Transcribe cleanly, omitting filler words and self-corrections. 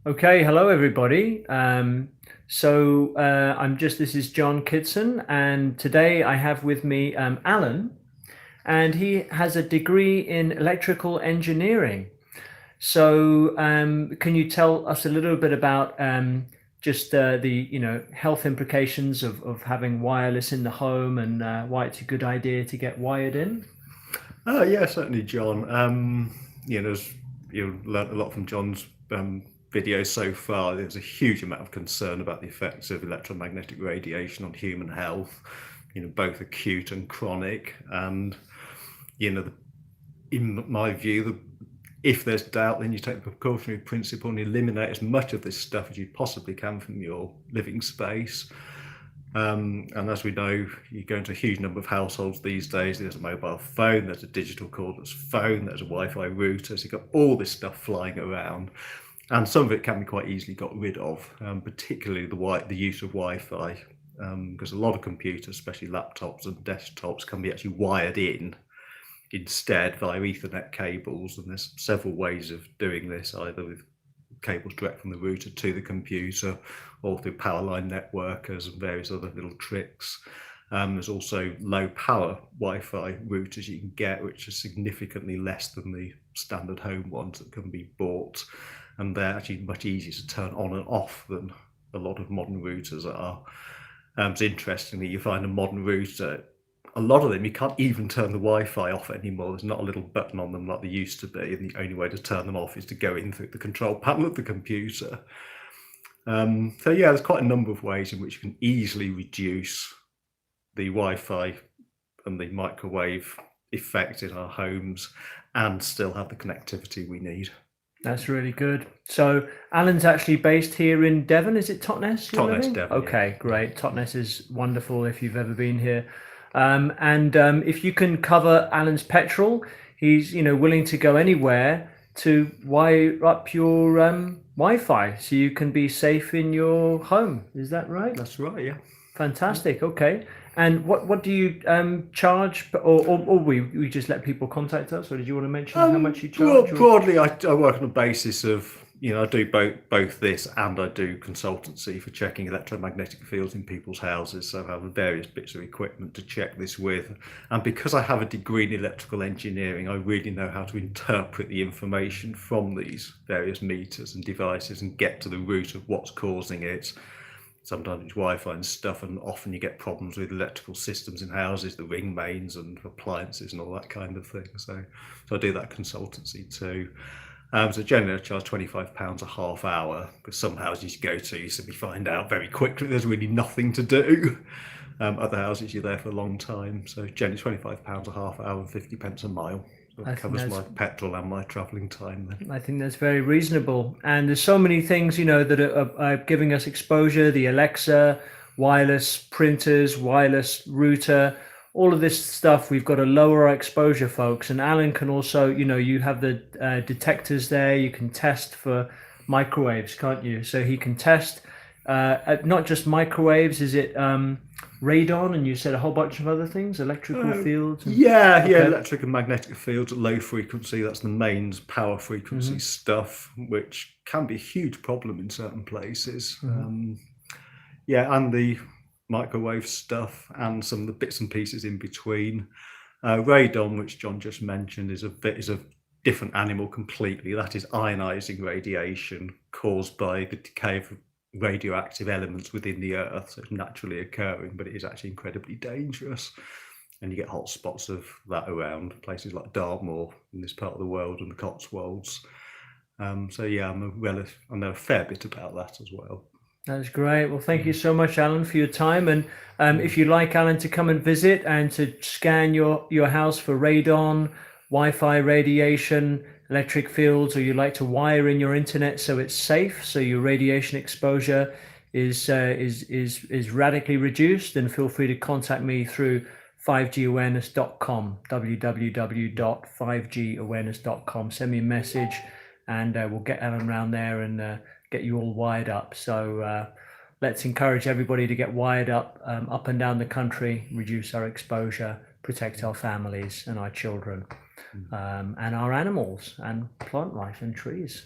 Okay, hello everybody. This is John Kitson, and today I have with me Alan, and he has a degree in electrical engineering. Can you tell us a little bit about just the health implications of having wireless in the home and why it's a good idea to get wired in? Yeah, certainly, John. As you've learnt a lot from John's videos so far. There's a huge amount of concern about the effects of electromagnetic radiation on human health, both acute and chronic. And, in my view, if there's doubt, then you take the precautionary principle and eliminate as much of this stuff as you possibly can from your living space. And as we know, you go into a huge number of households these days. There's a mobile phone, there's a digital cordless phone, there's a Wi-Fi router. So you've got all this stuff flying around, and some of it can be quite easily got rid of, particularly the use of Wi-Fi, because a lot of computers, especially laptops and desktops, can be actually wired in instead via Ethernet cables. And there's several ways of doing this, either with cables direct from the router to the computer or through power line networkers and various other little tricks. There's also low power Wi-Fi routers you can get, which are significantly less than the standard home ones that can be bought, and they're actually much easier to turn on and off than a lot of modern routers are. So interestingly, you find a modern router, a lot of them you can't even turn the Wi-Fi off anymore. There's not a little button on them like there used to be, and the only way to turn them off is to go in through the control panel of the computer. So yeah, there's quite a number of ways in which you can easily reduce the Wi-Fi and the microwave effect in our homes and still have the connectivity we need. That's really good. So Alan's actually based here in Devon. Is it Totnes? Totnes, Devon. Okay, yeah. great. Totnes is wonderful if you've ever been here. If you can cover Alan's petrol, he's willing to go anywhere to wire up your Wi-Fi so you can be safe in your home. Is that right? That's right, yeah. Fantastic. Okay. And what do you charge, or we just let people contact us, or did you want to mention how much you charge? Broadly, I work on the basis of, I do both this and I do consultancy for checking electromagnetic fields in people's houses. So I have various bits of equipment to check this with. And because I have a degree in electrical engineering, I really know how to interpret the information from these various meters and devices and get to the root of what's causing it. Sometimes it's Wi-Fi and stuff, and often you get problems with electrical systems in houses, the ring mains and appliances and all that kind of thing. So I do that consultancy too. So generally I charge £25 a half hour, because some houses you go to, you simply find out very quickly there's really nothing to do. Other houses you're there for a long time. So generally £25 a half hour and 50p a mile. That covers my petrol and my travelling time then. I think that's very reasonable. And there's so many things, that are giving us exposure, the Alexa, wireless printers, wireless router, all of this stuff. We've got to lower our exposure, folks. And Alan can also, you have the detectors there. You can test for microwaves, can't you? So he can test not just microwaves. Is it radon, and you said a whole bunch of other things, electrical fields? Yeah, electric and magnetic fields at low frequency. That's the mains power frequency stuff, which can be a huge problem in certain places. And the microwave stuff and some of the bits and pieces in between. Radon, which John just mentioned, is a different animal completely. That is ionizing radiation caused by the decay of radioactive elements within the earth. So it's naturally occurring, but it is actually incredibly dangerous, and you get hot spots of that around places like Dartmoor in this part of the world and the Cotswolds. I know a fair bit about that as well. That's great. Well, thank you so much, Alan, for your time. And if you'd like Alan to come and visit and to scan your house for radon, Wi-Fi radiation, electric fields, or you'd like to wire in your internet so it's safe, so your radiation exposure is radically reduced, then feel free to contact me through 5gawareness.com, www.5gawareness.com. Send me a message, and we'll get Alan around there and get you all wired up. So let's encourage everybody to get wired up and down the country, reduce our exposure, protect our families and our children, and our animals and plant life and trees.